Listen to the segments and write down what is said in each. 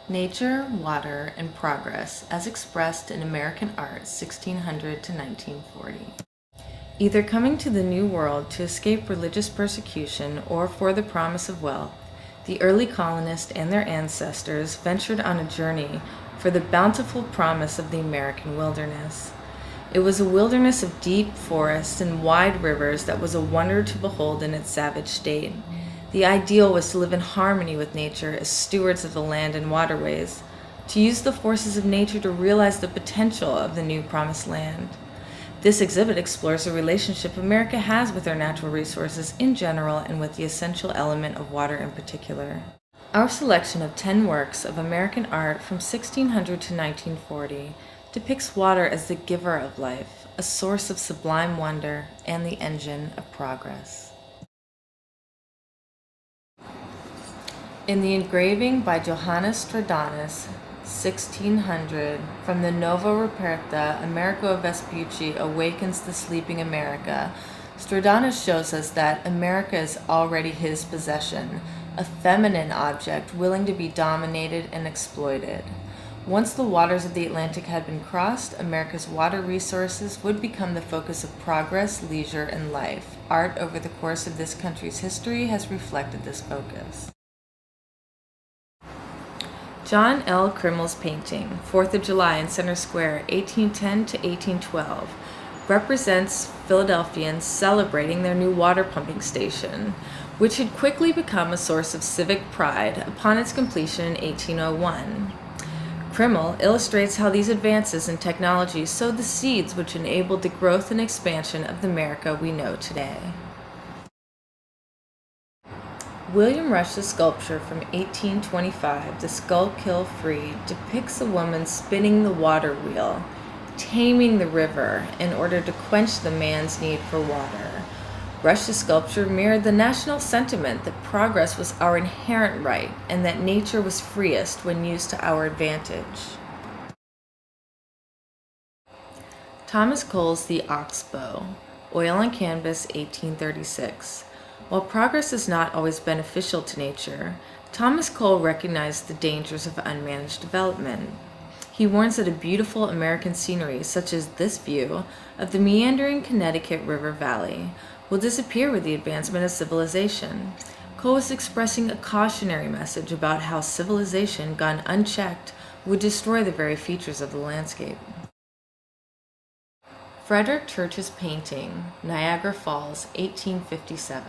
Nature, Water, and Progress as expressed in American art 1600 to 1940. Either coming to the New World to escape religious persecution or for the promise of wealth, the early colonists and their ancestors ventured on a journey for the bountiful promise of the American wilderness. It was a wilderness of deep forests and wide rivers that was a wonder to behold in its savage state. The ideal was to live in harmony with nature as stewards of the land and waterways, to use the forces of nature to realize the potential of the new promised land. This exhibit explores the relationship America has with our natural resources in general and with the essential element of water in particular. Our selection of 10 works of American art from 1600 to 1940 depicts water as the giver of life, a source of sublime wonder, and the engine of progress. In the engraving by Johannes Stradamus, 1600, from the Nova Ruperta, Amerigo Vespucci awakens the sleeping America, Stradamus shows us that America is already his possession, a feminine object willing to be dominated and exploited. Once the waters of the Atlantic had been crossed, America's water resources would become the focus of progress, leisure, and life. Art over the course of this country's history has reflected this focus. John L. Krimmel's painting, 4th of July in Center Square, 1810 to 1812, represents Philadelphians celebrating their new water pumping station, which had quickly become a source of civic pride upon its completion in 1801. Krimmel illustrates how these advances in technology sowed the seeds which enabled the growth and expansion of the America we know today. William Rush's sculpture from 1825, The Schuylkill Free, depicts a woman spinning the water wheel, taming the river in order to quench the man's need for water. Rush's sculpture mirrored the national sentiment that progress was our inherent right and that nature was freest when used to our advantage. Thomas Cole's The Oxbow, oil on canvas, 1836. While progress is not always beneficial to nature, Thomas Cole recognized the dangers of unmanaged development. He warns that a beautiful American scenery, such as this view of the meandering Connecticut River Valley, will disappear with the advancement of civilization. Cole was expressing a cautionary message about how civilization, gone unchecked, would destroy the very features of the landscape. Frederick Church's painting, Niagara Falls, 1857.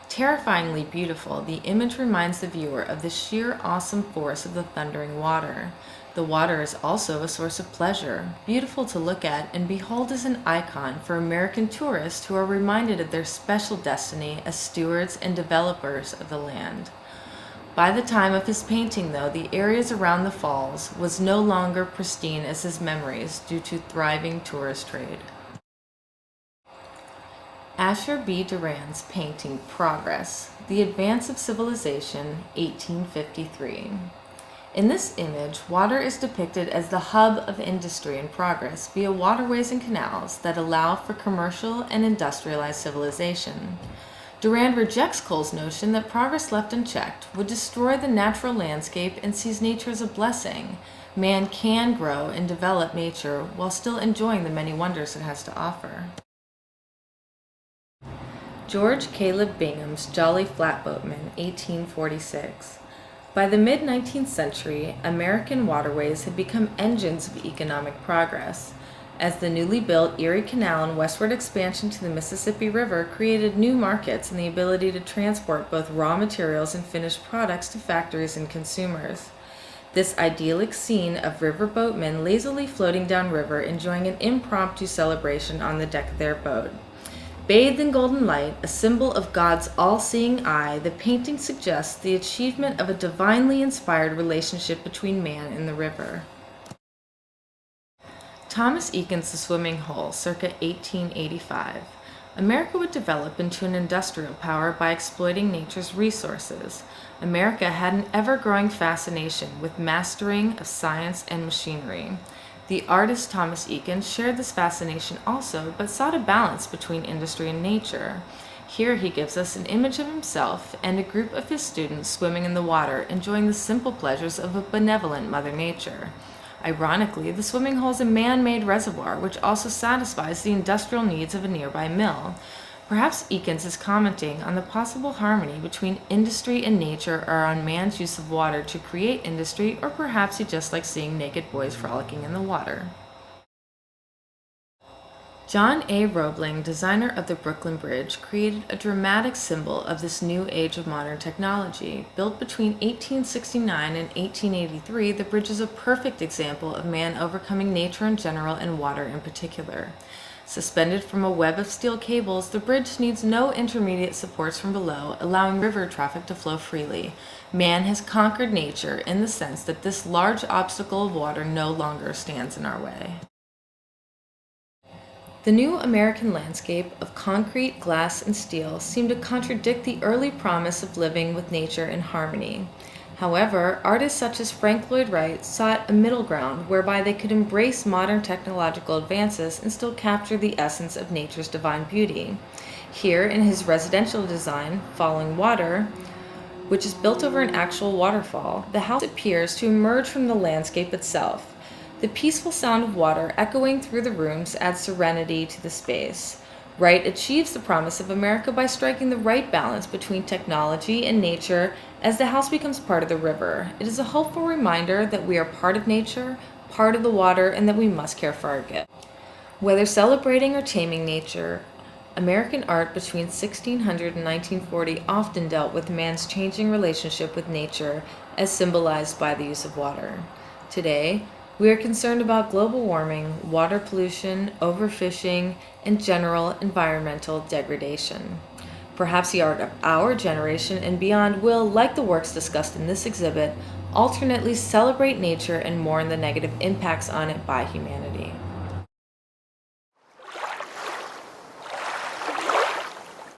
Terrifyingly beautiful, the image reminds the viewer of the sheer awesome force of the thundering water. The water is also a source of pleasure, beautiful to look at and behold as an icon for American tourists who are reminded of their special destiny as stewards and developers of the land. By the time of his painting, though, the areas around the falls was no longer pristine as his memories due to thriving tourist trade. Asher B. Durand's painting Progress, The Advance of Civilization, 1853. In this image, water is depicted as the hub of industry and progress via waterways and canals that allow for commercial and industrialized civilization. Durand rejects Cole's notion that progress left unchecked would destroy the natural landscape and sees nature as a blessing. Man can grow and develop nature while still enjoying the many wonders it has to offer. George Caleb Bingham's Jolly Flatboatman, 1846. By the mid-19th century, American waterways had become engines of economic progress, as the newly built Erie Canal and westward expansion to the Mississippi River created new markets and the ability to transport both raw materials and finished products to factories and consumers. This idyllic scene of river boatmen lazily floating downriver enjoying an impromptu celebration on the deck of their boat. Bathed in golden light, a symbol of God's all-seeing eye, the painting suggests the achievement of a divinely inspired relationship between man and the river. Thomas Eakins' The Swimming Hole, circa 1885. America would develop into an industrial power by exploiting nature's resources. America had an ever-growing fascination with mastering of science and machinery. The artist Thomas Eakins shared this fascination also, but sought a balance between industry and nature. Here he gives us an image of himself and a group of his students swimming in the water, enjoying the simple pleasures of a benevolent Mother Nature. Ironically, the swimming hole is a man-made reservoir which also satisfies the industrial needs of a nearby mill. Perhaps Eakins is commenting on the possible harmony between industry and nature, or on man's use of water to create industry, or perhaps he just likes seeing naked boys frolicking in the water. John A. Roebling, designer of the Brooklyn Bridge, created a dramatic symbol of this new age of modern technology. Built between 1869 and 1883, the bridge is a perfect example of man overcoming nature in general and water in particular. Suspended from a web of steel cables, the bridge needs no intermediate supports from below, allowing river traffic to flow freely. Man has conquered nature in the sense that this large obstacle of water no longer stands in our way. The new American landscape of concrete, glass, and steel seemed to contradict the early promise of living with nature in harmony. However, artists such as Frank Lloyd Wright sought a middle ground whereby they could embrace modern technological advances and still capture the essence of nature's divine beauty. Here, in his residential design, Falling Water, which is built over an actual waterfall, the house appears to emerge from the landscape itself. The peaceful sound of water echoing through the rooms adds serenity to the space. Wright achieves the promise of America by striking the right balance between technology and nature as the house becomes part of the river. It is a hopeful reminder that we are part of nature, part of the water, and that we must care for our gift. Whether celebrating or taming nature, American art between 1600 and 1940 often dealt with man's changing relationship with nature as symbolized by the use of water. Today, we are concerned about global warming, water pollution, overfishing, and general environmental degradation. Perhaps the art of our generation and beyond will, like the works discussed in this exhibit, alternately celebrate nature and mourn the negative impacts on it by humanity.